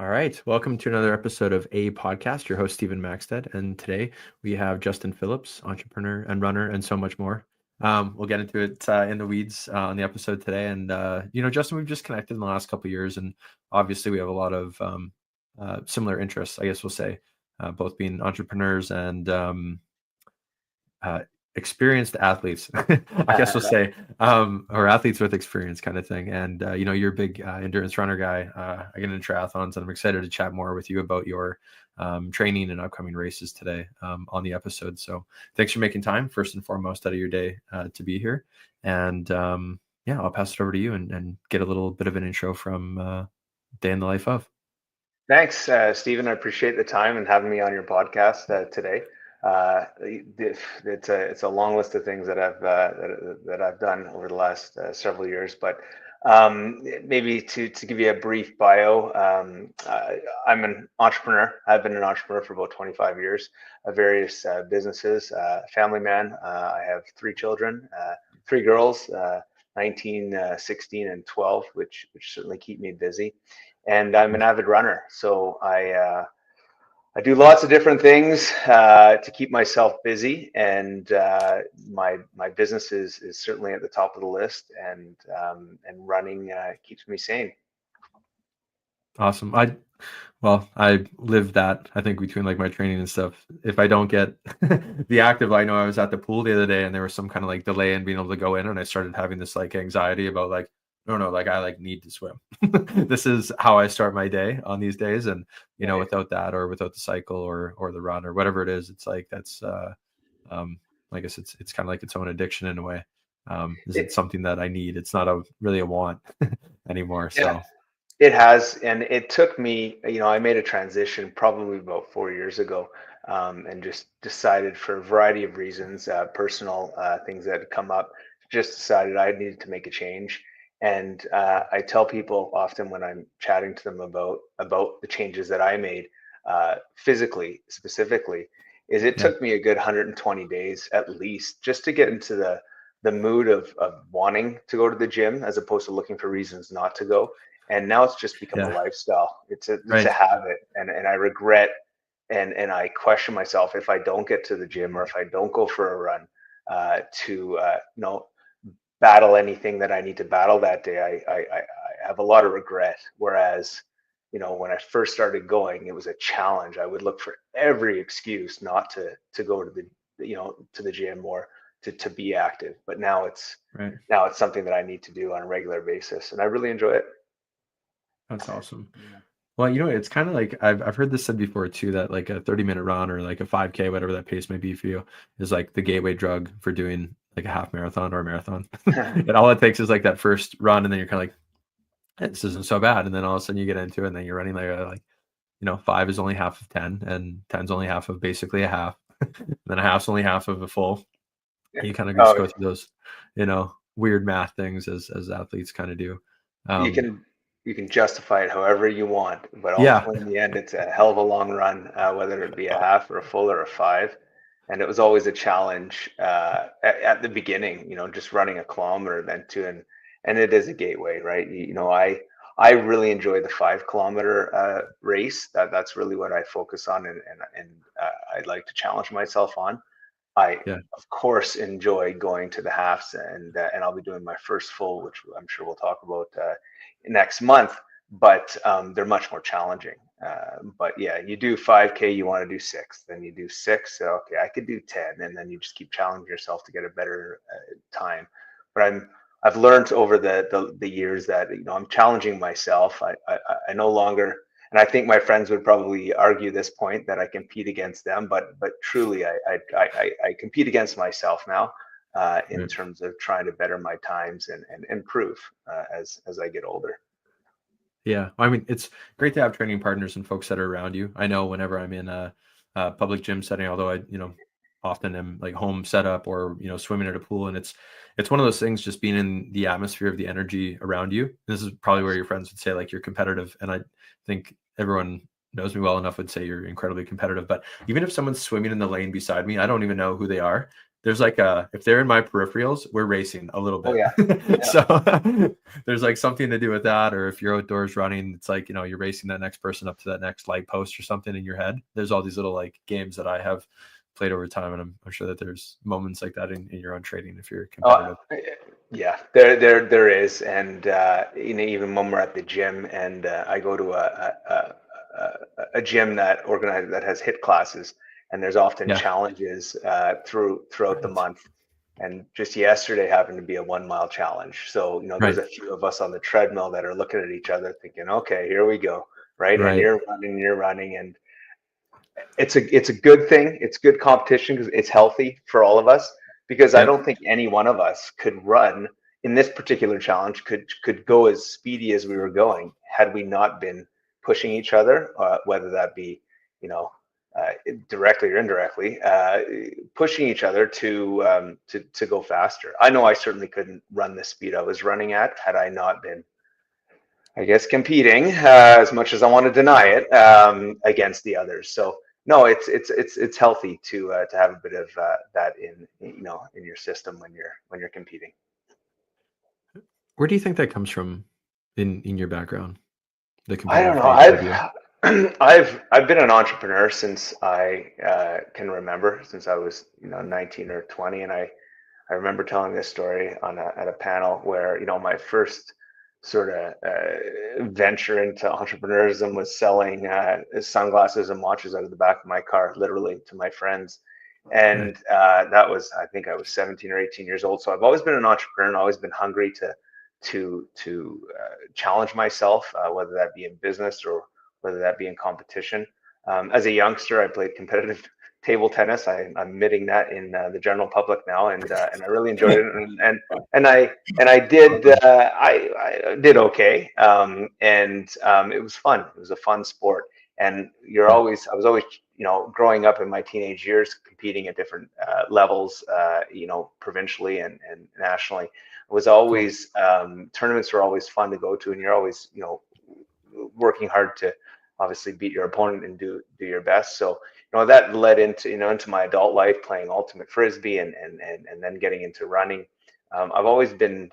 All right, welcome to another episode of A Podcast. Your host Stephen Maxted, and today we have Justin Phillips, entrepreneur and runner, and so much more. We'll get into it in the weeds on the episode today. And Justin, we've just connected in the last couple of years, and obviously we have a lot of similar interests. I guess we'll say, both being entrepreneurs and uh, experienced athletes, I guess we'll say, or athletes with experience kind of thing. And, you're a big endurance runner guy. I get into triathlons, and I'm excited to chat more with you about your training and upcoming races today on the episode. So thanks for making time, first and foremost, out of your day to be here. And I'll pass it over to you and get a little bit of an intro from day in the life of. Thanks, Stephen. I appreciate the time and having me on your podcast today. It's a long list of things that I've done over the last several years, but maybe to give you a brief bio, I'm an entrepreneur. I've been an entrepreneur for about 25 years, various businesses, family man. I have three children, three girls, 19, 16, and 12, which certainly keep me busy. And I'm an avid runner, so I do lots of different things to keep myself busy, and my business is certainly at the top of the list, and running keeps me sane. Awesome. I live that, I think, between like my training and stuff. If I don't get the active, I know I was at the pool the other day and there was some kind of like delay in being able to go in, and I started having this like anxiety about like, no, like I like need to swim. This is how I start my day on these days. And, without that, or without the cycle or the run or whatever it is, it's like, that's, I guess it's kind of like its own addiction in a way. Is it something that I need? It's not really a want anymore. Yeah. So. It has, and it took me, I made a transition probably about 4 years ago, and just decided for a variety of reasons, personal things that had come up, just decided I needed to make a change. And I tell people often when I'm chatting to them about the changes that I made, physically, specifically, is it Yeah. took me a good 120 days at least just to get into the mood of wanting to go to the gym as opposed to looking for reasons not to go. And now it's just become a Yeah. lifestyle. It's a Right. habit, and I regret and I question myself if I don't get to the gym or if I don't go for a run to battle anything that I need to battle that day. I have a lot of regret. Whereas, when I first started going, it was a challenge. I would look for every excuse not to go to to the gym or to be active. But Right. now it's something that I need to do on a regular basis, and I really enjoy it. That's awesome. Well, it's kind of like I've heard this said before too, that like a 30-minute run or like a 5K, whatever that pace may be for you, is like the gateway drug for doing like a half marathon or a marathon. And all it takes is like that first run, and then you're kind of like, "Hey, this isn't so bad." And then all of a sudden you get into it, and then you're running like 5 is only half of 10, and 10's only half of basically a half. And then a half's only half of a full. And you kind of just Oh, go through those, weird math things as athletes kind of do. you Um, can you can justify it however you want, but yeah. ultimately in the end, it's a hell of a long run, whether it be a half or a full or a five. And it was always a challenge at the beginning, just running a kilometer, then two, and it is a gateway, right? I really enjoy the 5 kilometer race. That's really what I focus on, and I'd like to challenge myself on. I, Yeah. of course, enjoy going to the halves, and I'll be doing my first full, which I'm sure we'll talk about next month. But they're much more challenging. But yeah, you do 5K, you want to do six, then you do six. So, okay, I could do 10, and then you just keep challenging yourself to get a better time. But I've learned over the years that I'm challenging myself. I no longer, and I think my friends would probably argue this point that I compete against them, but truly I compete against myself now in Right. terms of trying to better my times and improve as I get older. Yeah, I mean, it's great to have training partners and folks that are around you. I know whenever I'm in a public gym setting, although I, often am like home setup or swimming at a pool, and it's one of those things, just being in the atmosphere of the energy around you. This is probably where your friends would say like you're competitive, and I think everyone knows me well enough would say you're incredibly competitive. But even if someone's swimming in the lane beside me, I don't even know who they are. there's like if they're in my peripherals, we're racing a little Oh bit. yeah, yeah. So there's like something to do with that. Or if you're outdoors running, it's like, you're racing that next person up to that next light post or something in your head. There's all these little like games that I have played over time. And I'm sure that there's moments like that in your own trading if you're Oh, competitive. yeah, there is, and even when we're at the gym, and I go to a gym that has hit classes, and there's often Yeah. challenges throughout the Right. month. And just yesterday happened to be a 1 mile challenge. So, there's Right. a few of us on the treadmill that are looking at each other thinking, okay, here we go. Right. And Right. you're running, and it's a good thing. It's good competition because it's healthy for all of us. Because I Yep. don't think any one of us could run in this particular challenge could go as speedy as we were going had we not been pushing each other, whether that be you know directly or indirectly, pushing each other to go faster. I know I certainly couldn't run the speed I was running at had I not been, I guess, competing, as much as I want to deny it, against the others. So no, it's healthy to have a bit of that in your system when you're competing. Where do you think that comes from in your background, the I don't competitive know. nature of you? I've been an entrepreneur since I can remember, since I was 19 or 20, and I remember telling this story at a panel where my first sort of venture into entrepreneurism was selling sunglasses and watches out of the back of my car, literally, to my friends. Right. And that was, I think I was 17 or 18 years old. So I've always been an entrepreneur and always been hungry to challenge myself, whether that be in business or whether that be in competition. As a youngster, I played competitive table tennis. I'm admitting that in the general public now, and I really enjoyed it, and I did okay, and it was fun. It was a fun sport, and Yeah. I was always growing up in my teenage years competing at different levels, provincially and nationally. It was Cool. always tournaments were always fun to go to, and you're always working hard to obviously beat your opponent and do your best. So that led into my adult life, playing ultimate frisbee and then getting into running. I've always been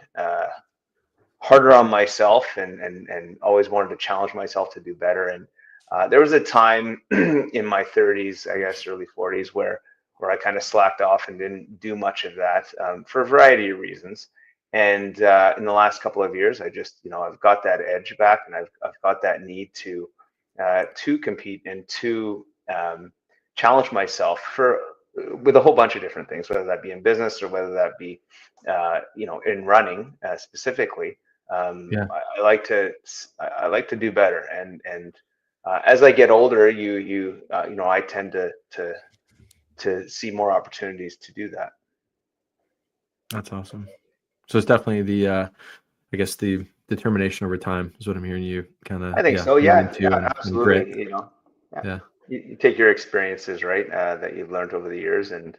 harder on myself and always wanted to challenge myself to do better. And there was a time in my 30s, I guess early 40s, where I kind of slacked off and didn't do much of that, for a variety of reasons. And in the last couple of years, I just I've got that edge back, and I've got that need to compete and to challenge myself for with a whole bunch of different things, whether that be in business or whether that be in running specifically. Yeah. I like to do better, and as I get older, I tend to see more opportunities to do that. That's awesome. So it's definitely the I guess the determination over time is what I'm hearing you kind I of, think yeah, so. lean Yeah, into, yeah, and grit. absolutely. Yeah, Yeah. you take your experiences, right, that you've learned over the years, and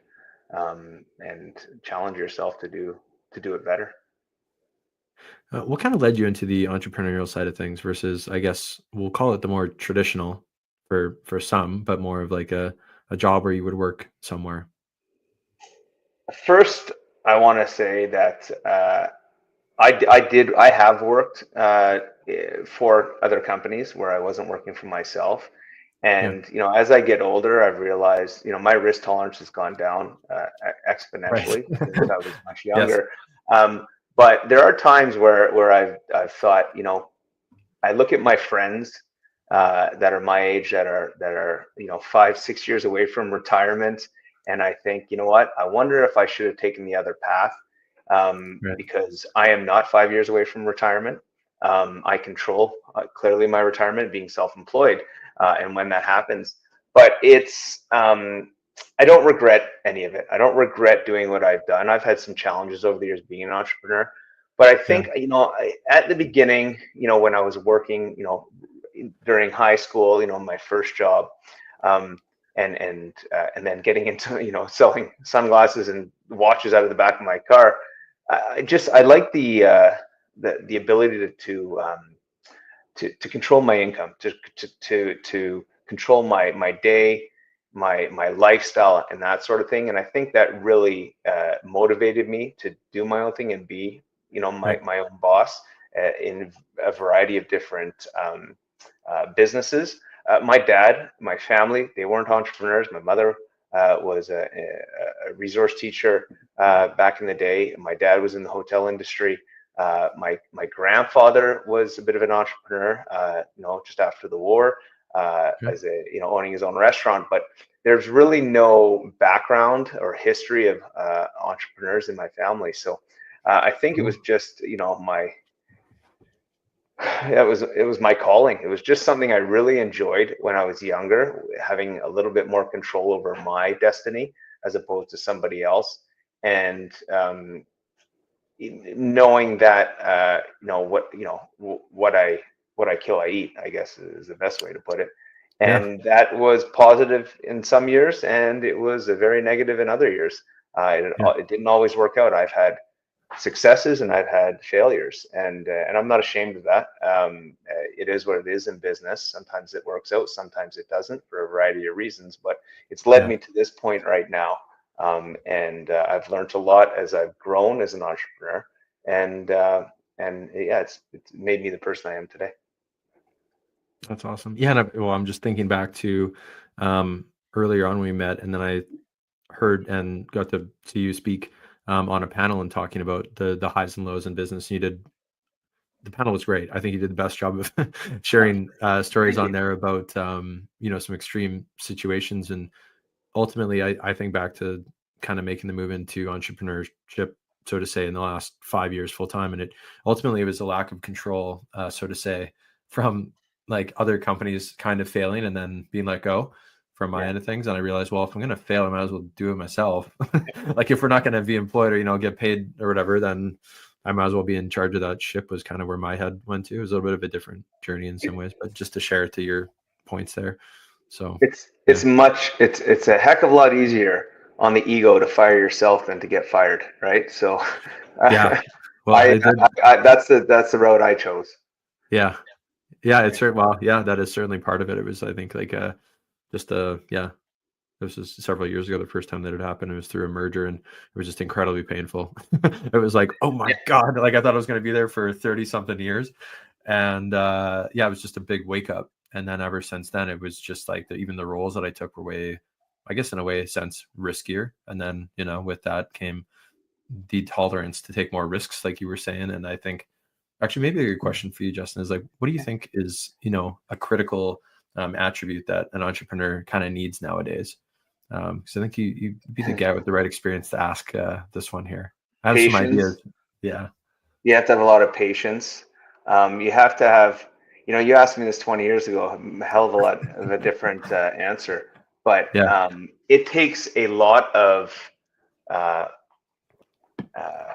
challenge yourself to do it better. What kind of led you into the entrepreneurial side of things versus, I guess, we'll call it the more traditional for some, but more of like a job where you would work somewhere. First, I want to say that I have worked for other companies where I wasn't working for myself. Yeah. And, as I get older, I've realized, my risk tolerance has gone down Right. exponentially since I was much Yes. younger. Um, but there are times where I've thought, I look at my friends that are my age, that are 5, 6 years away from retirement, and I think, you know what? I wonder if I should have taken the other path, Right. because I am not 5 years away from retirement. I control clearly my retirement, being self-employed, and when that happens. But I don't regret any of it. I don't regret doing what I've done. I've had some challenges over the years being an entrepreneur, but I Yeah. think, at the beginning, when I was working, during high school, my first job, um, and then getting into selling sunglasses and watches out of the back of my car. I like the ability to control my income, to control my day, my lifestyle and that sort of thing. And I think that really motivated me to do my own thing and be, Right. my own boss in a variety of different businesses. My dad, my family, they weren't entrepreneurs. My mother was a resource teacher back in the day. My dad was in the hotel industry. My grandfather was a bit of an entrepreneur, just after the war, Okay. as owning his own restaurant. But there's really no background or history of entrepreneurs in my family. So I think it Cool. was just, my yeah, it was my calling. It was just something I really enjoyed when I was younger, having a little bit more control over my destiny as opposed to somebody else, and knowing that what I kill, I eat, I guess is the best way to put it. Yeah. And that was positive in some years, and it was a very negative in other years. Yeah. It didn't always work out. I've had successes and I've had failures, and I'm not ashamed of that. It is what it is in business. Sometimes it works out, sometimes it doesn't, for a variety of reasons. But it's led Yeah. me to this point right now, and I've learned a lot as I've grown as an entrepreneur, and yeah, it's made me the person I am today. That's awesome. Yeah. And well, I'm just thinking back to um, earlier on when we met, and then I heard and got to see you speak on a panel and talking about the highs and lows in business. You did the panel was great. I think you did the best job of sharing stories Thank on you. there about some extreme situations. And ultimately, I think back to kind of making the move into entrepreneurship, so to say, in the last 5 years full time, and it was a lack of control, so to say, from like other companies kind of failing and then being let go from my Yeah. end of things. And I realized, well, if I'm going to fail, I might as well do it myself. Like if we're not going to be employed or get paid or whatever, then I might as well be in charge of that ship. Was kind of where my head went to. It was a little bit of a different journey in some ways, but just to share it to your points there. So It's yeah. it's much it's a heck of a lot easier on the ego to fire yourself than to get fired, right? So Yeah. I, Well, I, I did. that's the road I chose. Yeah. Yeah. It's certain. Well, yeah, that is certainly part of it. It was, I think, like just yeah. This was several years ago. The first time that it happened, it was through a merger, and it was just incredibly painful. It was like, oh my god! Like I thought I was going to be there for 30 something years, and yeah, it was just a big wake up. And then ever since then, it was just like even the roles that I took were way, I guess, in a way, sense riskier. And then with that came the tolerance to take more risks, like you were saying. And I think actually maybe a good question for you, Justin, is like, what do you think is a critical attribute that an entrepreneur kind of needs nowadays? Because I think you'd be the guy with the right experience to ask this one here. I have some Patience. ideas. Yeah, You have to have a lot of patience. You have to have, you asked me this 20 years ago, a hell of a lot of a different answer. But yeah, it takes a lot of uh, uh,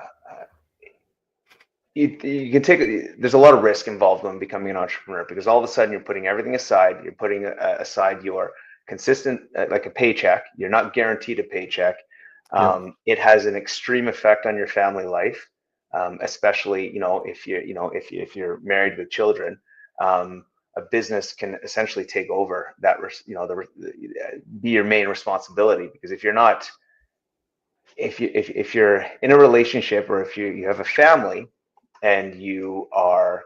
you can take there's a lot of risk involved when becoming an entrepreneur, because all of a sudden you're putting everything aside. You're putting aside your consistent, like a paycheck. You're not guaranteed a paycheck. yep, It has an extreme effect on your family life, especially if you're married with children. A business can essentially take over that, be your main responsibility, because if you're in a relationship, or if you have a family and you are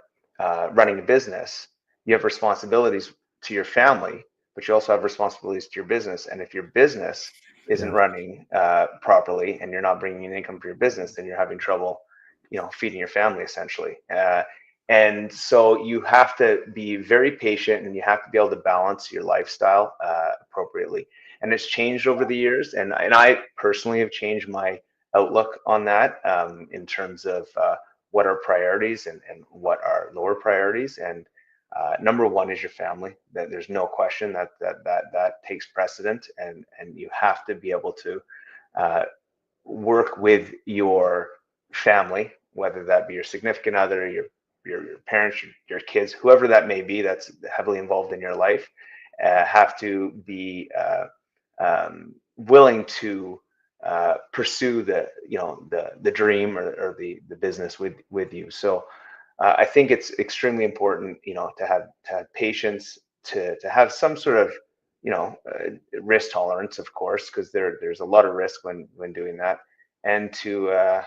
running a business, you have responsibilities to your family, but you also have responsibilities to your business. And if your business isn't yeah, running properly, and you're not bringing in income for your business, then you're having trouble, feeding your family, essentially. And so you have to be very patient, and you have to be able to balance your lifestyle appropriately. And it's changed over the years, and I personally have changed my outlook on that, in terms of what are priorities, and what are lower priorities. And number one is your family. That there's no question that takes precedent, and you have to be able to uh, work with your family, whether that be your significant other, your parents, your kids, whoever that may be that's heavily involved in your life, have to be willing to pursue the dream, or the business with you. So I think it's extremely important, to have patience, to have some sort of risk tolerance, of course, because there's a lot of risk when doing that, and to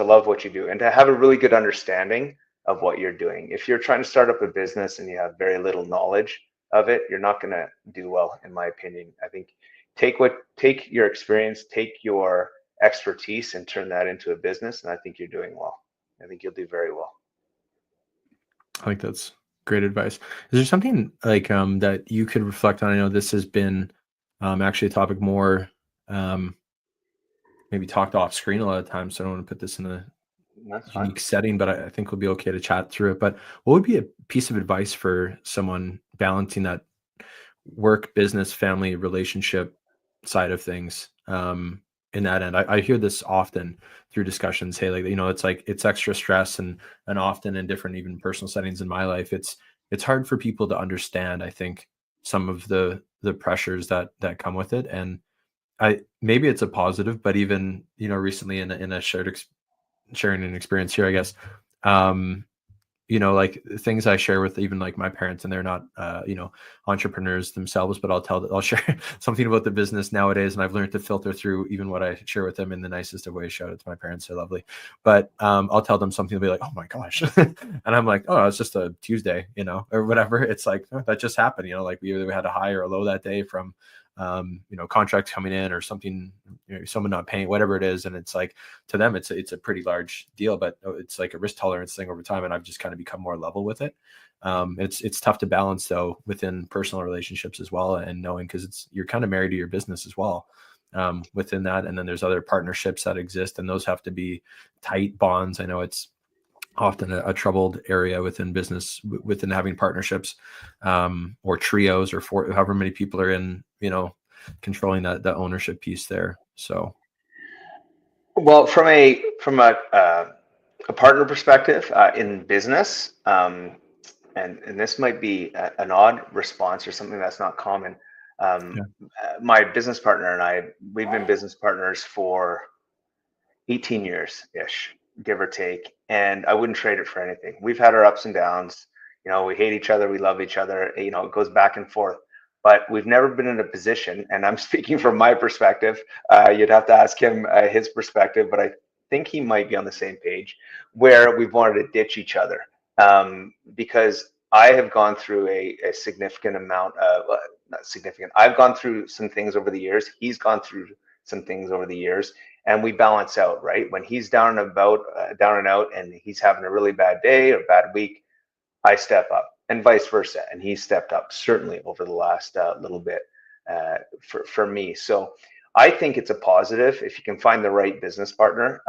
love what you do and to have a really good understanding of what you're doing. If you're trying to start up a business and you have very little knowledge of it, you're not going to do well, in my opinion. I think take your experience, take your expertise, and turn that into a business, and I think you're doing well. I think you'll do very well. I think that's great advice. Is there something like that you could reflect on? I know this has been actually a topic more um, maybe talked off screen a lot of times, so I don't want to put this in a That's fine. unique setting, but I think we'll be okay to chat through it. But what would be a piece of advice for someone balancing that work, business, family, relationship side of things in that end? I hear this often through discussions. Hey, like, it's like it's extra stress, and often in different even personal settings in my life, it's hard for people to understand, I think, some of the pressures that come with it. And I maybe it's a positive, but even recently in a sharing an experience here, I guess. Um, like things I share with even like my parents, and they're not, entrepreneurs themselves, but I'll share something about the business nowadays. And I've learned to filter through even what I share with them in the nicest of ways. Shout out to my parents. They're lovely. But I'll tell them something, they'll be like, oh my gosh. And I'm like, oh, it's just a Tuesday, or whatever. It's like, oh, that just happened, like we either had a high or a low that day from, contracts coming in or something, someone not paying, whatever it is. And it's like, to them, it's a pretty large deal, but it's like a risk tolerance thing over time. And I've just kind of become more level with it. It's tough to balance though within personal relationships as well, and knowing, because you're kind of married to your business as well within that. And then there's other partnerships that exist, and those have to be tight bonds. I know it's often a troubled area within business, within having partnerships or trios, or for however many people are in, controlling that ownership piece there. So Well, from a partner perspective in business, and this might be an odd response or something that's not common. yeah, My business partner and I, we've been business partners for 18 years ish, give or take. And I wouldn't trade it for anything. We've had our ups and downs. We hate each other, we love each other. It goes back and forth. But we've never been in a position, and I'm speaking from my perspective. You'd have to ask him his perspective, but I think he might be on the same page where we've wanted to ditch each other because I have gone through a significant amount of, not significant, I've gone through some things over the years. He's gone through some things over the years, and we balance out, right? When he's down and out, and he's having a really bad day or bad week, I step up, and vice versa. And he stepped up certainly over the last little bit for me. So I think it's a positive if you can find the right business partner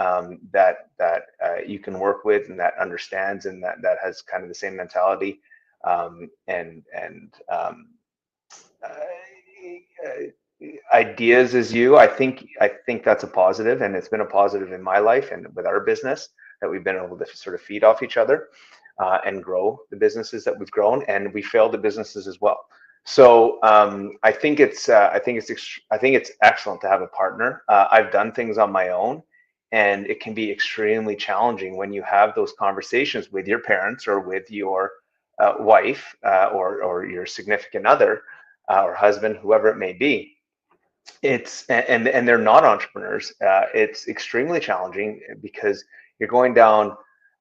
that you can work with, and that understands, and that has kind of the same mentality, and ideas as you. I think that's a positive, and it's been a positive in my life and with our business, that we've been able to sort of feed off each other and grow the businesses that we've grown, and we failed the businesses as well. So I think it's excellent to have a partner. I've done things on my own, and it can be extremely challenging when you have those conversations with your parents or with your wife or your significant other or husband, whoever it may be. And they're not entrepreneurs. It's extremely challenging because you're going down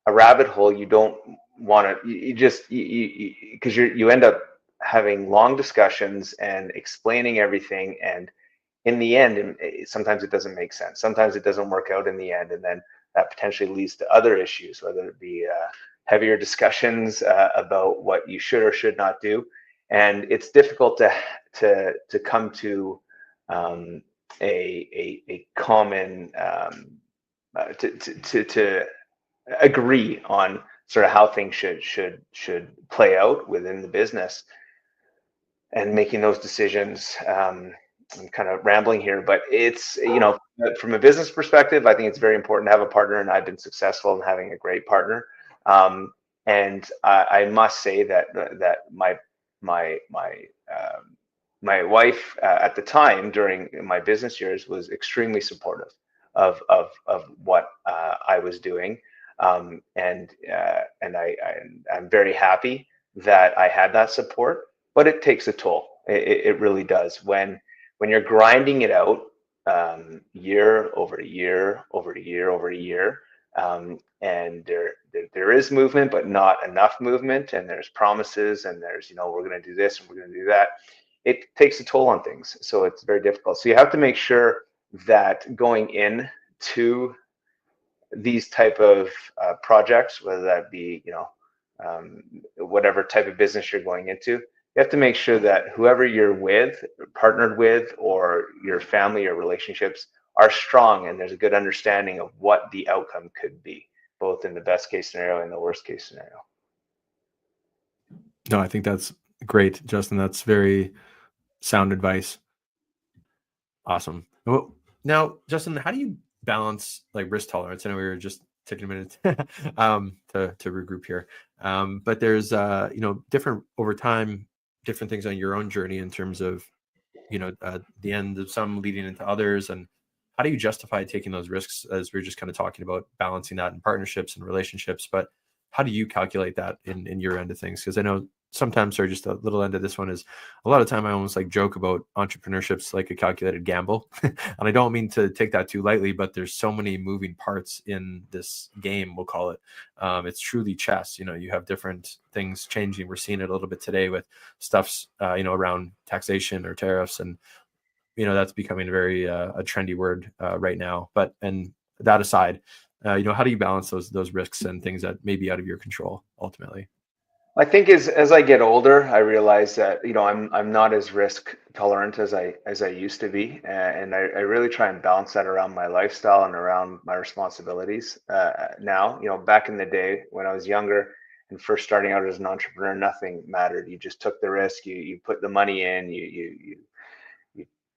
a rabbit hole you don't want to. You just because you end up having long discussions and explaining everything, and in the end, sometimes it doesn't make sense. Sometimes it doesn't work out in the end, and then that potentially leads to other issues, whether it be heavier discussions about what you should or should not do. And it's difficult to come to um, a common to agree on sort of how things should play out within the business, and making those decisions. I'm kind of rambling here, but it's, from a business perspective, I think it's very important to have a partner, and I've been successful in having a great partner. And I must say that my wife at the time during my business years was extremely supportive of what I was doing, and I'm very happy that I had that support. But it takes a toll. It really does. When you're grinding it out, year over year over year over year, and there is movement, but not enough movement, and there's promises, and there's, we're going to do this and we're going to do that. It takes a toll on things, so it's very difficult. So you have to make sure that going in to these type of projects, whether that be, whatever type of business you're going into, you have to make sure that whoever you're with, partnered with, or your family or relationships are strong, and there's a good understanding of what the outcome could be, both in the best case scenario and the worst case scenario. No, I think that's great, Justin. That's very sound advice. Awesome. Well, now, Justin, how do you balance like risk tolerance? I know we were just taking a minute to regroup here, but there's different over time, different things on your own journey in terms of the end of some leading into others, and how do you justify taking those risks, as we are just kind of talking about balancing that in partnerships and relationships, but how do you calculate that in your end of things? Because I know sometimes, or just a little end of this one, is a lot of time I almost like joke about entrepreneurship's like a calculated gamble. And I don't mean to take that too lightly, but there's so many moving parts in this game, we'll call it. It's truly chess. You have different things changing. We're seeing it a little bit today with stuffs, around taxation or tariffs. And, that's becoming very a trendy word right now. But, and that aside, how do you balance those risks and things that may be out of your control ultimately? I think as I get older, I realize that I'm not as risk tolerant as I used to be, and I really try and balance that around my lifestyle and around my responsibilities. Now, back in the day when I was younger and first starting out as an entrepreneur, nothing mattered. You just took the risk. You put the money in. You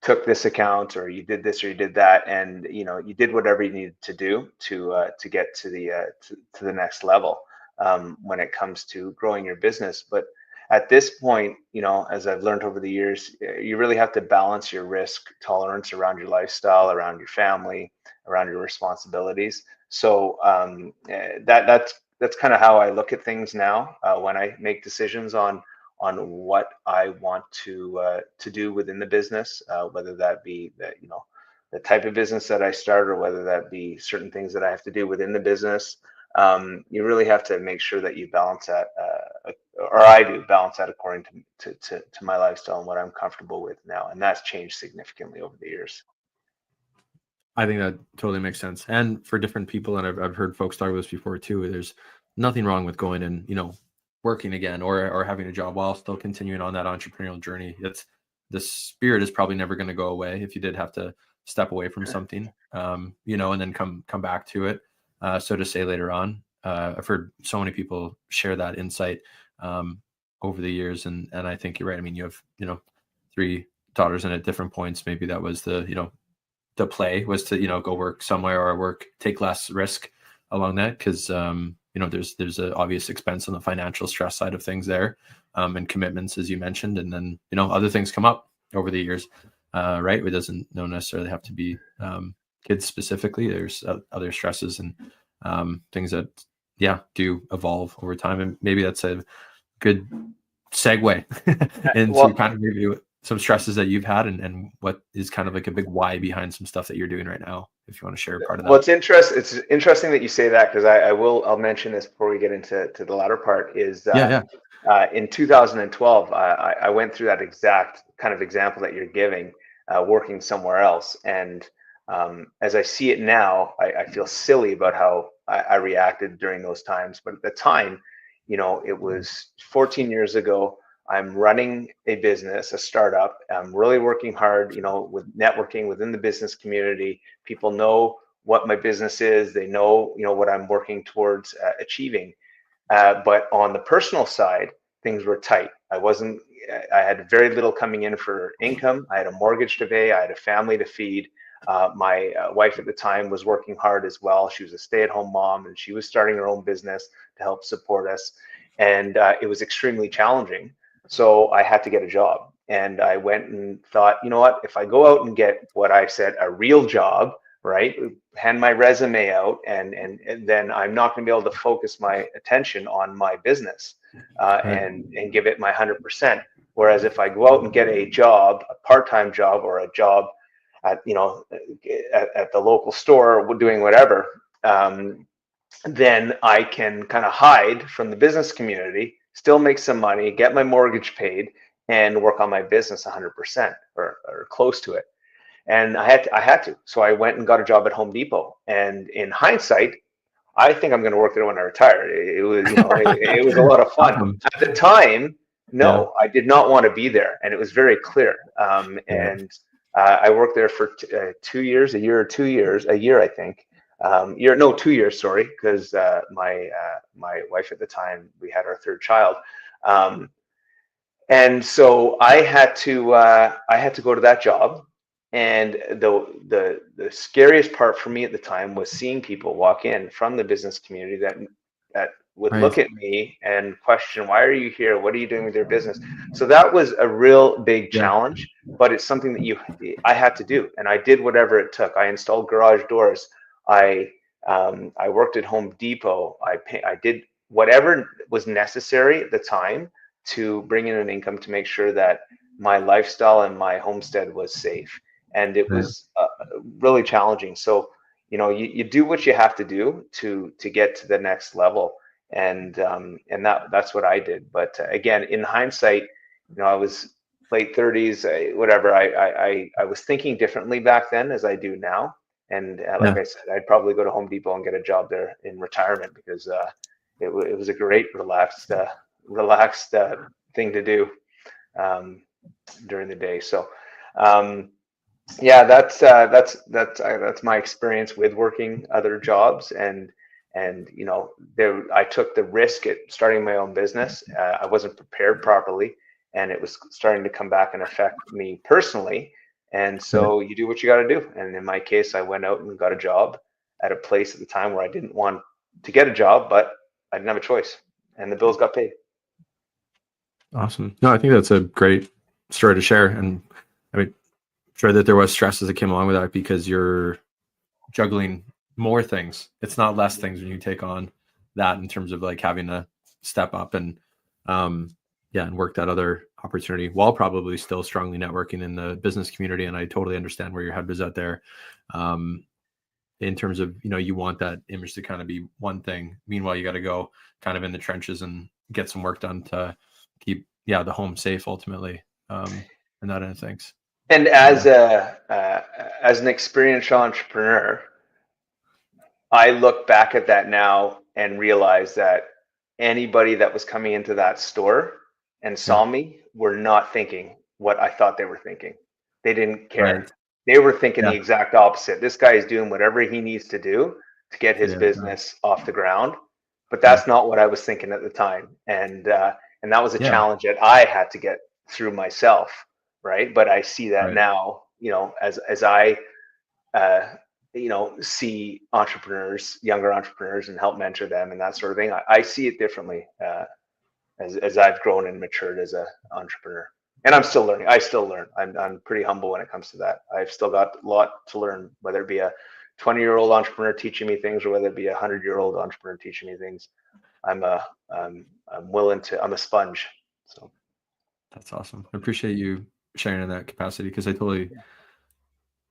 took this account, or you did this, or you did that, and you did whatever you needed to do to get to the next level. When it comes to growing your business. But at this point, as I've learned over the years, you really have to balance your risk tolerance around your lifestyle, around your family, around your responsibilities. So that's kind of how I look at things now when I make decisions on what I want to do within the business, whether that be the type of business that I start, or whether that be certain things that I have to do within the business. You really have to make sure that you balance that, or I do balance that according to my lifestyle and what I'm comfortable with now. And that's changed significantly over the years. I think that totally makes sense. And for different people, and I've heard folks talk about this before too, there's nothing wrong with going and, working again, or having a job while still continuing on that entrepreneurial journey. The spirit is probably never going to go away if you did have to step away from something, and then come back to it. So to say later on, I've heard so many people share that insight over the years, and I think you're right. I mean, you have 3 daughters, and at different points, maybe that was the play was to go work somewhere, or take less risk along that, because there's an obvious expense on the financial stress side of things there, and commitments, as you mentioned, and then other things come up over the years, right? It doesn't necessarily have to be kids specifically. There's other stresses and things that do evolve over time, and maybe that's a good segue into kind of maybe some stresses that you've had, and what is kind of like a big why behind some stuff that you're doing right now, if you want to share part of that. Well, it's interesting that you say that, because I'll mention this before we get into the latter part. Is in 2012, I went through that exact kind of example that you're giving, working somewhere else, and as I see it now, I feel silly about how I reacted during those times. But at the time, it was 14 years ago. I'm running a business, a startup. I'm really working hard, with networking within the business community. People know what my business is. They know, what I'm working towards achieving. But on the personal side, things were tight. I had very little coming in for income. I had a mortgage to pay. I had a family to feed. My wife at the time was working hard as well. She was a stay-at-home mom, and she was starting her own business to help support us. And it was extremely challenging. So I had to get a job. And I went and thought, you know what, if I go out and get what I said, a real job, right, hand my resume out, and then I'm not going to be able to focus my attention on my business and give it my 100%. Whereas if I go out and get a job, a part-time job, or a job at at the local store doing whatever, then I can kind of hide from the business community, still make some money, get my mortgage paid, and work on my business 100% or close to it. And I had to. So I went and got a job at Home Depot. And in hindsight, I think I'm going to work there when I retire. It was, it was a lot of fun. Awesome. At the time, Yeah. no, I did not want to be there, and it was very clear. Yeah. And I worked there for 2 years, a year, I think. No, 2 years, sorry, because my wife at the time, we had our third child. And so I had to go to that job, and the scariest part for me at the time was seeing people walk in from the business community that would Right. look at me and question, why are you here? What are you doing with your business? So that was a real big Yeah. challenge, but it's something that I had to do, and I did whatever it took. I installed garage doors. I worked at Home Depot. I did whatever was necessary at the time to bring in an income to make sure that my lifestyle and my homestead was safe. And it Right. was really challenging. So, you do what you have to do to get to the next level. And that's what I did. But again, in hindsight, I was late 30s, whatever. I was thinking differently back then as I do now. And like Yeah. I said, I'd probably go to Home Depot and get a job there in retirement because it was a great relaxed thing to do during the day. So yeah, that's my experience with working other jobs, and there I took the risk at starting my own business. I wasn't prepared properly, and it was starting to come back and affect me personally. And Right. so you do what you got to do. And in my case, I went out and got a job at a place at the time where I didn't want to get a job, but I didn't have a choice, and the bills got paid. Awesome. No, I think that's a great story to share. And I mean, sure that there was stress as it came along with that because you're juggling more things. It's not less things when you take on that in terms of like having to step up and yeah, and work that other opportunity while probably still strongly networking in the business community. And I totally understand where your head was at there. In terms of, you want that image to kind of be one thing. Meanwhile, you got to go kind of in the trenches and get some work done to keep, the home safe ultimately. And that end of things. And as as an experienced entrepreneur, I look back at that now and realize that anybody that was coming into that store and Yeah. saw me were not thinking what I thought they were thinking. They didn't Right. care. They were thinking the Yeah. exact opposite. This guy is doing whatever he needs to do to get To his get it done. business off the ground. But Yeah. that's not what I was thinking at the time. And that was a Yeah. challenge that I had to get through myself, right? But I see that Right. now, as I uh, see entrepreneurs, younger entrepreneurs, and help mentor them and that sort of thing. I see it differently as I've grown and matured as an entrepreneur. And I'm still learning. I still learn. I'm pretty humble when it comes to that. I've still got a lot to learn, whether it be a 20-year-old entrepreneur teaching me things or whether it be a 100-year-old entrepreneur teaching me things. I'm willing to. I'm a sponge. So That's awesome. I appreciate you sharing in that capacity because I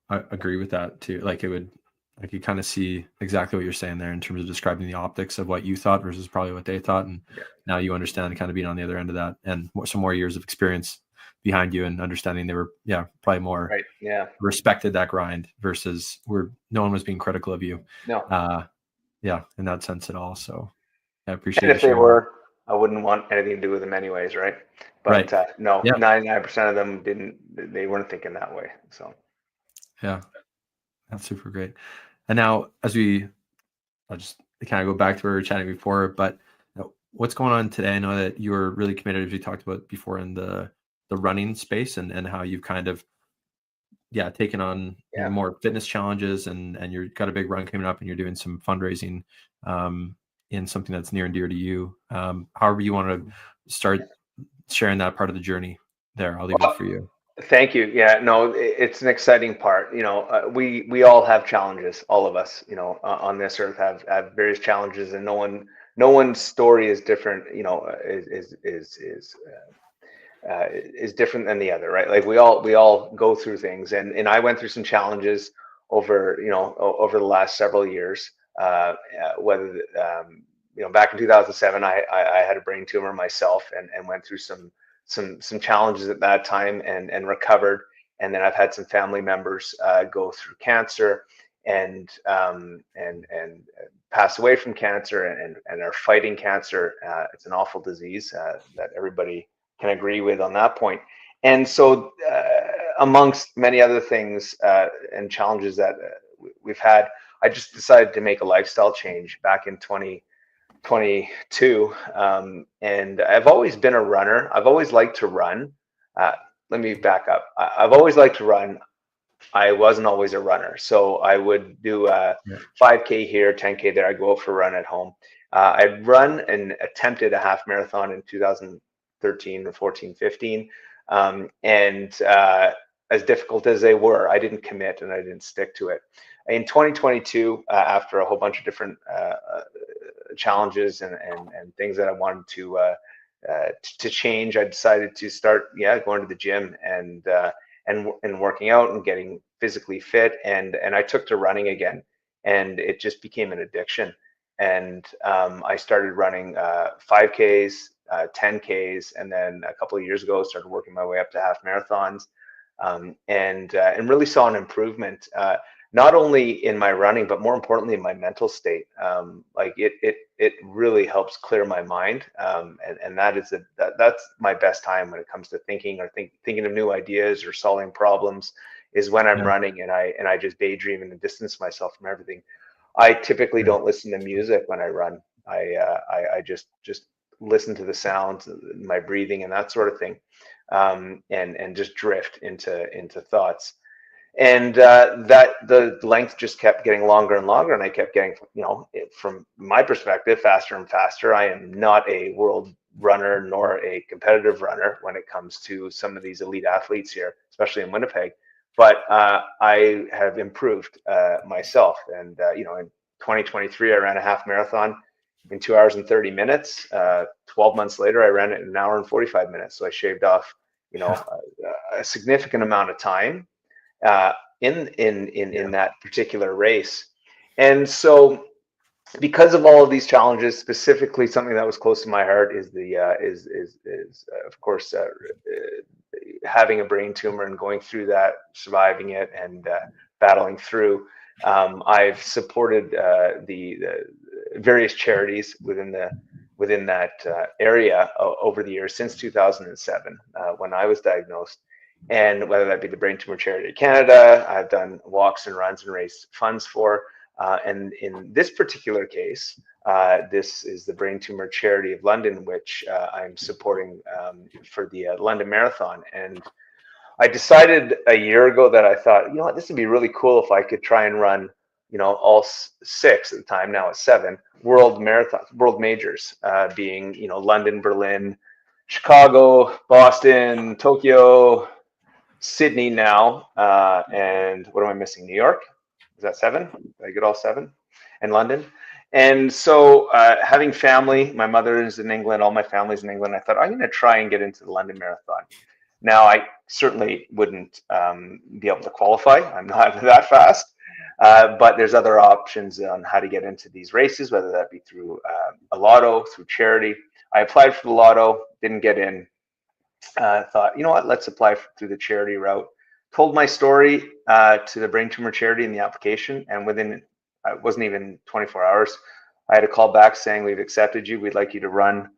agree with that too. Like I could kind of see exactly what you're saying there in terms of describing the optics of what you thought versus probably what they thought. And yeah, now you understand kind of being on the other end of that and some more years of experience behind you and understanding they were, probably more right, yeah, respected that grind versus where no one was being critical of you. no. Uh, in that sense at all. So I And appreciate you if they sharing that. were, I wouldn't want anything to do with them anyways, right? But Right. no, Yeah. 99% of them didn't. They weren't thinking that way. So Yeah. That's super great. And now I'll just kind of go back to where we were chatting before, but what's going on today? I know that you were really committed, as we talked about before, in the running space and how you've kind of taken on yeah. more fitness challenges and you've got a big run coming up and you're doing some fundraising in something that's near and dear to you. However you want to start sharing that part of the journey there, I'll leave it Well, for you. thank you. Yeah, no, it's an exciting part. We all have challenges. All of us, on this earth have various challenges, and no one's story is different. Is is different than the other, right? Like we all go through things, and I went through some challenges over over the last several years. Whether back in 2007, I had a brain tumor myself, and went through some challenges at that time, and recovered. And then I've had some family members go through cancer, and pass away from cancer, and are fighting cancer. It's an awful disease that everybody can agree with on that point. And so, amongst many other things and challenges that we've had, I just decided to make a lifestyle change back in 2022. And I've always been a runner. I've always liked to run. Let me back up. I've always liked to run. I wasn't always a runner. So I would do a Yeah. 5K here, 10K there. I'd go out for a run at home. I'd run and attempted a half marathon in 2013 or 14, 15. And as difficult as they were, I didn't commit and I didn't stick to it. In 2022, after a whole bunch of different challenges and things that I wanted to change, I decided to start, going to the gym and working out and getting physically fit, and I took to running again, and it just became an addiction. And I started running 5Ks, 10Ks, and then a couple of years ago started working my way up to half marathons, and really saw an improvement. Not only in my running, but more importantly in my mental state. Like it really helps clear my mind, and that's my best time when it comes to thinking or thinking of new ideas or solving problems, is when I'm Yeah. running and I just daydream and distance myself from everything. I typically Yeah. don't listen to music when I run. I just listen to the sounds, my breathing, and that sort of thing, and just drift into thoughts. And that the length just kept getting longer and longer, and I kept getting, from my perspective, faster and faster. I am not a world runner nor a competitive runner when it comes to some of these elite athletes here, especially in Winnipeg. But I have improved myself, and in 2023, I ran a half marathon in 2 hours and 30 minutes. 12 months later, I ran it in an hour and 45 minutes. So I shaved off, Yeah. a significant amount of time uh, in Yeah. that particular race. And so, because of all of these challenges, specifically something that was close to my heart is the is of course having a brain tumor and going through that, surviving it, and battling through. I've supported the various charities within that area over the years since 2007, when I was diagnosed. And whether that be the Brain Tumor Charity of Canada, I've done walks and runs and raised funds for. And in this particular case, this is the Brain Tumor Charity of London, which I'm supporting for the London Marathon. And I decided a year ago that I thought, what, this would be really cool if I could try and run, all six at the time, now it's seven, world marathons, world majors, being, London, Berlin, Chicago, Boston, Tokyo, Sydney now, and what am I missing? New York? Is that seven? Did I get all seven? And London. And so, having family, my mother is in England, all my family's in England. I thought I'm going to try and get into the London Marathon. Now, I certainly wouldn't be able to qualify. I'm not that fast, but there's other options on how to get into these races, whether that be through a lotto, through charity. I applied for the lotto, didn't get in. Thought, what, let's apply through the charity route. Told my story to the Brain Tumor Charity in the application, and within, it wasn't even 24 hours, I had a call back saying, we've accepted you. We'd like you to run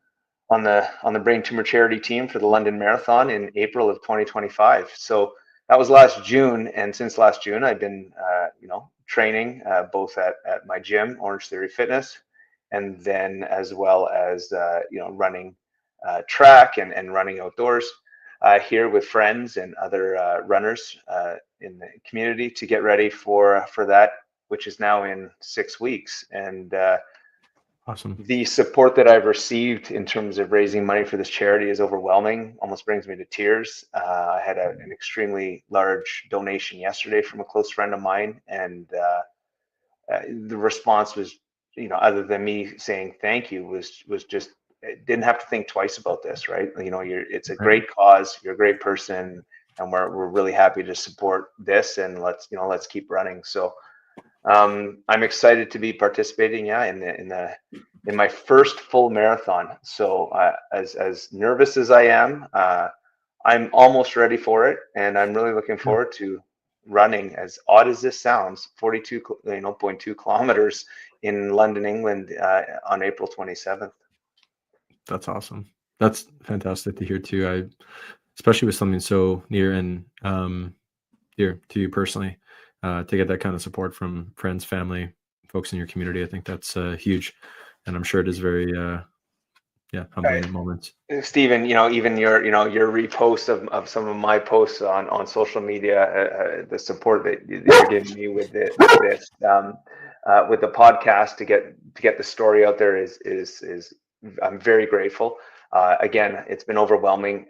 on the Brain Tumor Charity team for the London Marathon in April of 2025. So that was last June, and since last June, I've been, training both at my gym, Orange Theory Fitness, and then as well as running track and running outdoors here with friends and other runners in the community to get ready for that, which is now in 6 weeks. And Awesome. the support that I've received in terms of raising money for this charity is overwhelming, almost brings me to tears. I had an extremely large donation yesterday from a close friend of mine, and the response was, other than me saying thank you, was just didn't have to think twice about this, right? It's a great cause, you're a great person, and we're really happy to support this, and let's keep running. So I'm excited to be participating, in my first full marathon. So as nervous as I am, I'm almost ready for it, and I'm really looking forward to running. As odd as this sounds, 42.2 kilometers in London, England, on April 27th. That's awesome. That's fantastic to hear too. Especially with something so near and dear to you personally, to get that kind of support from friends, family, folks in your community. I think that's huge, and I'm sure it is very humbling moments. Stephen, even your repost of some of my posts on social media, the support that you're giving me with this, with the podcast to get the story out there is I'm very grateful. Again, it's been overwhelming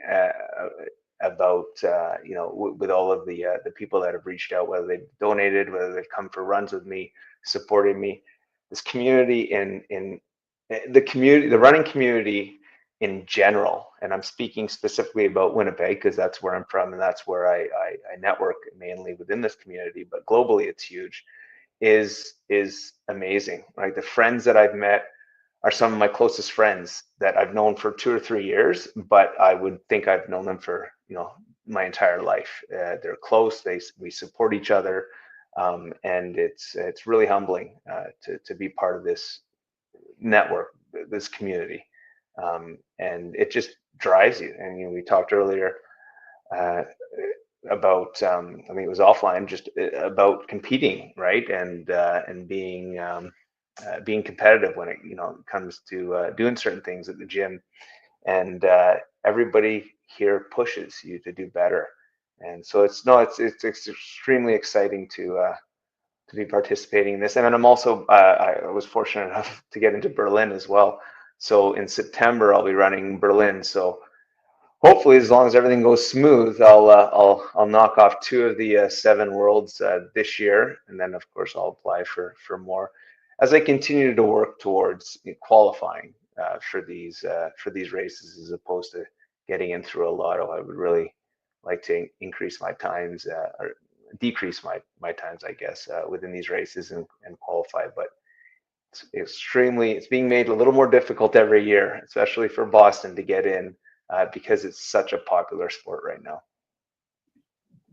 about with all of the people that have reached out, whether they've donated, whether they've come for runs with me, supported me. This community in the community, the running community in general, and I'm speaking specifically about Winnipeg because that's where I'm from and that's where I network mainly within this community, but globally it's huge, is amazing, right? The friends that I've met are some of my closest friends that I've known for 2 or 3 years, but I would think I've known them for my entire life. They're close. We support each other, and it's really humbling to be part of this network, this community, and it just drives you. And we talked earlier about I think it was offline, just about competing, right? And being competitive when it comes to doing certain things at the gym, and everybody here pushes you to do better. And so it's extremely exciting to be participating in this. And then I'm also I was fortunate enough to get into Berlin as well. So in September I'll be running Berlin. So hopefully, as long as everything goes smooth, I'll knock off 2 of the 7 worlds this year, and then of course I'll apply for more as I continue to work towards qualifying for these races, as opposed to getting in through a lotto. I would really like to increase my times or decrease my times, I guess, within these races and qualify. But it's being made a little more difficult every year, especially for Boston to get in, because it's such a popular sport right now.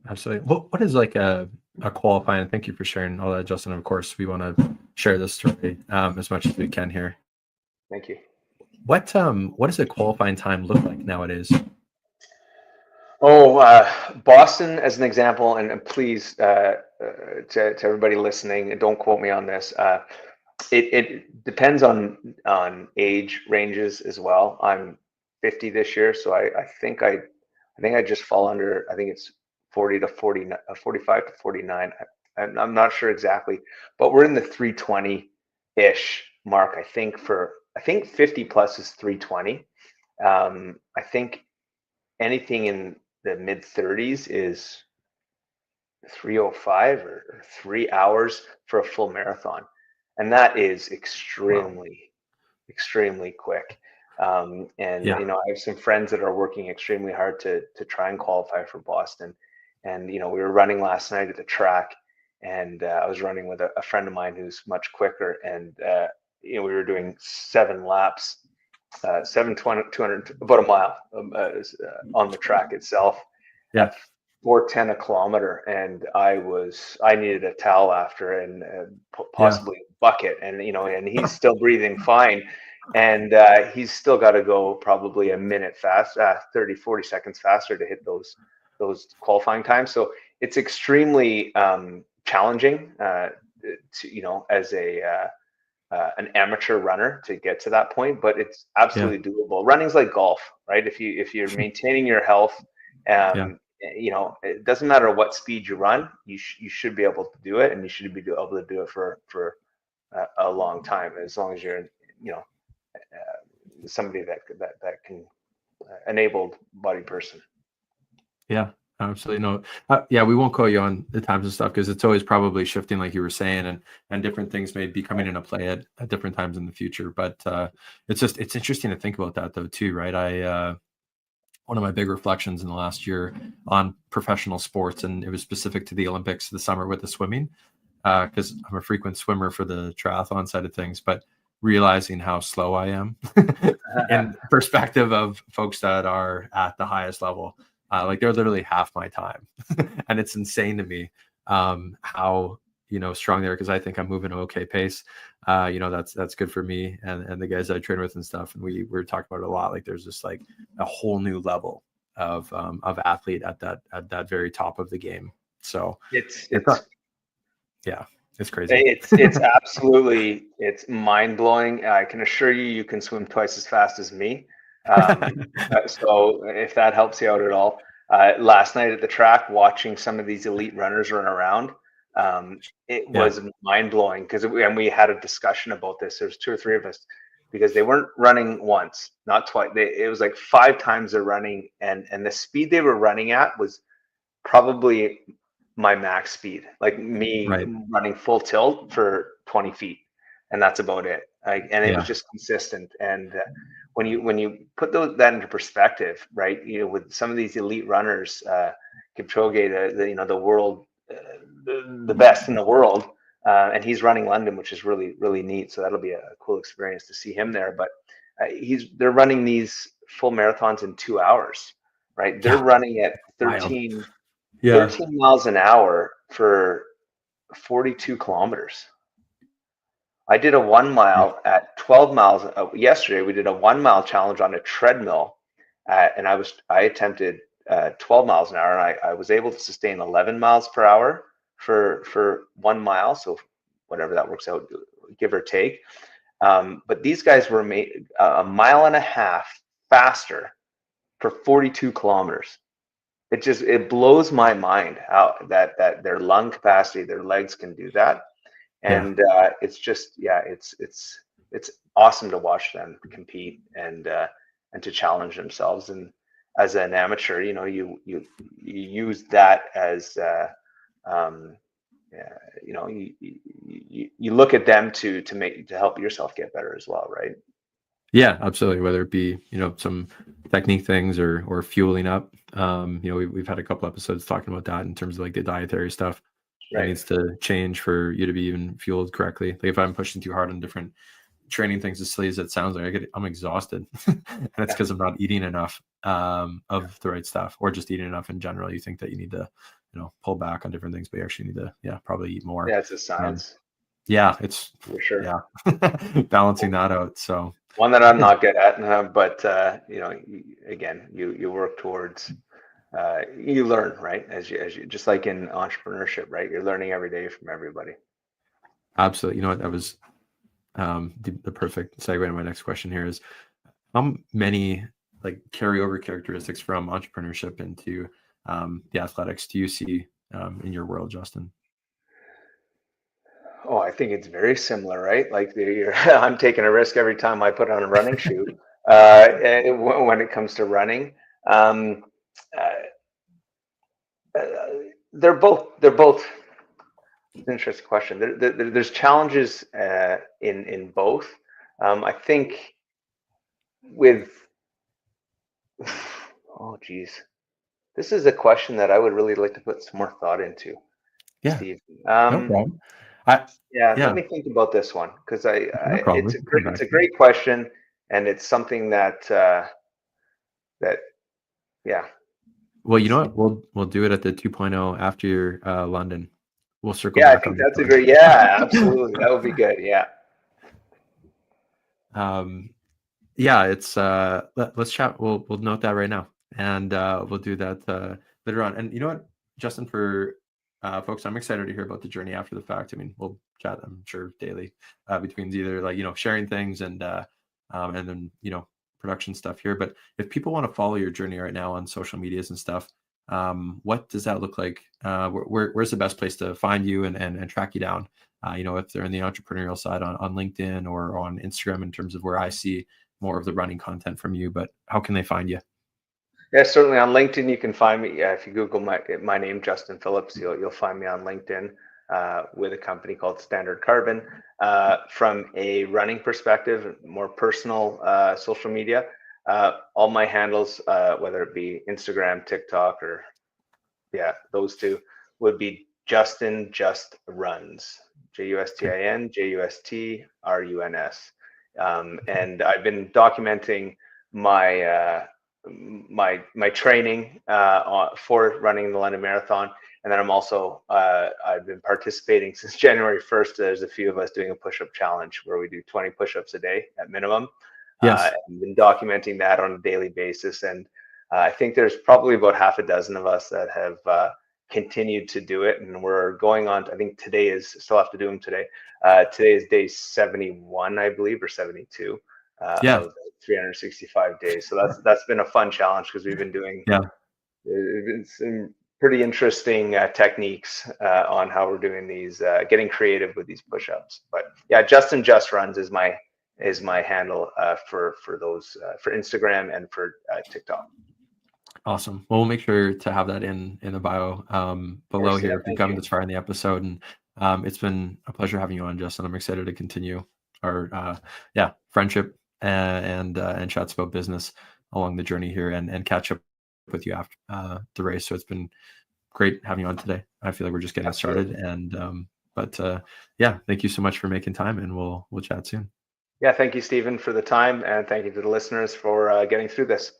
Absolutely. What is like a qualifying? Thank you for sharing all that, Justin. Of course, we want to share this story as much as we can here. Thank you. What does a qualifying time look like nowadays? Oh, Boston as an example, and please, to everybody listening, don't quote me on this. It depends on age ranges as well. I'm 50 this year, so I think I just fall under. I think it's 40 to 40, 45 to 49. I'm not sure exactly, but we're in the 320-ish mark. I think 50 plus is 320. I think anything in the mid 30s is 305 or 3 hours for a full marathon, and that is extremely quick. And I have some friends that are working extremely hard to try and qualify for Boston. And we were running last night at the track, and I was running with a friend of mine who's much quicker, and we were doing 7 laps, 720, 200, about a mile on the track itself, at 4:10 a kilometer, and I needed a towel after, and possibly a bucket, and and he's still breathing fine, and he's still got to go probably a minute fast, 30-40 seconds faster to hit those qualifying times. So it's extremely challenging as an amateur runner to get to that point, but it's absolutely doable. Running's like golf, right? If you're maintaining your health, it doesn't matter what speed you run, you should be able to do it, and you should be able to do it for a long time, as long as you're somebody that can enabled body person. Yeah, Absolutely. No. Yeah, we won't call you on the times and stuff because it's always probably shifting, like you were saying, and different things may be coming into play at different times in the future. But it's interesting to think about that though too, right? One of my big reflections in the last year on professional sports, and it was specific to the Olympics this summer with the swimming, because I'm a frequent swimmer for the triathlon side of things, but realizing how slow I am in perspective of folks that are at the highest level, like they're literally half my time. And it's insane to me how strong they are, because I think I'm moving at an okay pace. That's good for me and the guys I train with and stuff. And we're talking about it a lot. Like there's just like a whole new level of athlete at that very top of the game. So It's yeah, it's crazy. it's absolutely, it's mind blowing. I can assure you, you can swim twice as fast as me. So if that helps you out at all, last night at the track, watching some of these elite runners run around, it Yeah, was mind blowing because and we had a discussion about this. There's two or three of us because they weren't running once, not twice. It was like 5 times they're running, and the speed they were running at was probably my max speed, like me right. running full tilt for 20 feet, and that's about it. And it was Yeah, just consistent. And when you put that into perspective, right? With some of these elite runners, Kipchoge, the world, the best in the world, and he's running London, which is really really neat. So that'll be a cool experience to see him there. But they're running these full marathons in 2 hours, right? They're yeah, running at wild. 13 Yeah, 13 miles an hour for 42 kilometers. I did a 1 mile at 12 miles. Yesterday, we did a 1 mile challenge on a treadmill, and I attempted 12 miles an hour, and I was able to sustain 11 miles per hour for 1 mile. So whatever that works out, give or take. But these guys were made a mile and a half faster for 42 kilometers. It blows my mind how that their lung capacity, their legs can do that. yeah. And it's just, yeah, it's awesome to watch them compete and to challenge themselves. And as an amateur, you use that as um, you look at them to help yourself get better as well, right? Yeah, absolutely. Whether it be, some technique things or fueling up. We've had a couple episodes talking about that in terms of like the dietary stuff that Right. needs to change for you to be even fueled correctly. Like if I'm pushing too hard on different training things, as silly as it sounds like, I'm exhausted. And it's Yeah. because I'm not eating enough of the right stuff, or just eating enough in general. You think that you need to, pull back on different things, but you actually need to, probably eat more. Yeah, it's a Um, science yeah, it's for sure. yeah, balancing that out. So One that I'm not good at, but again, you work towards, you learn, right? As you just like in entrepreneurship, right? You're learning every day from everybody. absolutely. You know what? That was the perfect segue to my next question here is how many like carryover characteristics from entrepreneurship into the athletics do you see in your world, Justin? Oh, I think it's very similar, right? Like I'm taking a risk every time I put on a running shoe. When it comes to running, um, uh, uh, they're both an interesting question. There's challenges in both. I think with oh geez, this is a question that I would really like to put some more thought into, Yeah, Steve. no problem. I Yeah, yeah, let me think about this one because no problem. We it's a can come great it's back a to it. great question, and it's something that yeah. Well, you It's, know what? We'll do it at the 2.0 after your London. We'll circle yeah, I back think on this that's a one. great, yeah, absolutely, that would be good. Yeah. Um, yeah, it's let's chat. We'll note that right now, and we'll do that later on. And you know what, Justin, for folks, I'm excited to hear about the journey after the fact. I mean, we'll chat, I'm sure, daily between either like sharing things and then production stuff here. But if people want to follow your journey right now on social medias and stuff, what does that look like? Where's the best place to find you and track you down? If they're in the entrepreneurial side on LinkedIn or on Instagram, in terms of where I see more of the running content from you, but how can they find you? Yeah, certainly on LinkedIn you can find me. Yeah, if you Google my name, Justin Phillips, you'll find me on LinkedIn with a company called Standard Carbon. From a running perspective, more personal social media, all my handles, whether it be Instagram, TikTok, or yeah, those two would be Justin Just Runs. Okay. JUSTINJustRUNS. And I've been documenting my my training for running the London Marathon, and then I'm also I've been participating since January 1st. There's a few of us doing a push-up challenge where we do 20 push-ups a day at minimum. Yes. I've been documenting that on a daily basis, and I think there's probably about half a dozen of us that have continued to do it, and we're going on. I think today is still have to do them today. Today is day 71, I believe, or 72 Yeah. of 365 days. So that's been a fun challenge because we've been doing Yeah. some pretty interesting techniques on how we're doing these, getting creative with these push-ups. But yeah, Justin Just Runs is my handle for those for Instagram and for TikTok. Awesome. Well, we'll make sure to have that in the bio Of below course, yeah. here if you've Thank come you. this far in the episode. And it's been a pleasure having you on, Justin. I'm excited to continue our friendship and chats about business along the journey here and catch up with you after the race. So it's been great having you on today. I feel like we're just getting started. Absolutely. And yeah, thank you so much for making time, and we'll chat soon. Yeah, thank you, Stephen, for the time, and thank you to the listeners for getting through this.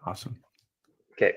Awesome. Okay.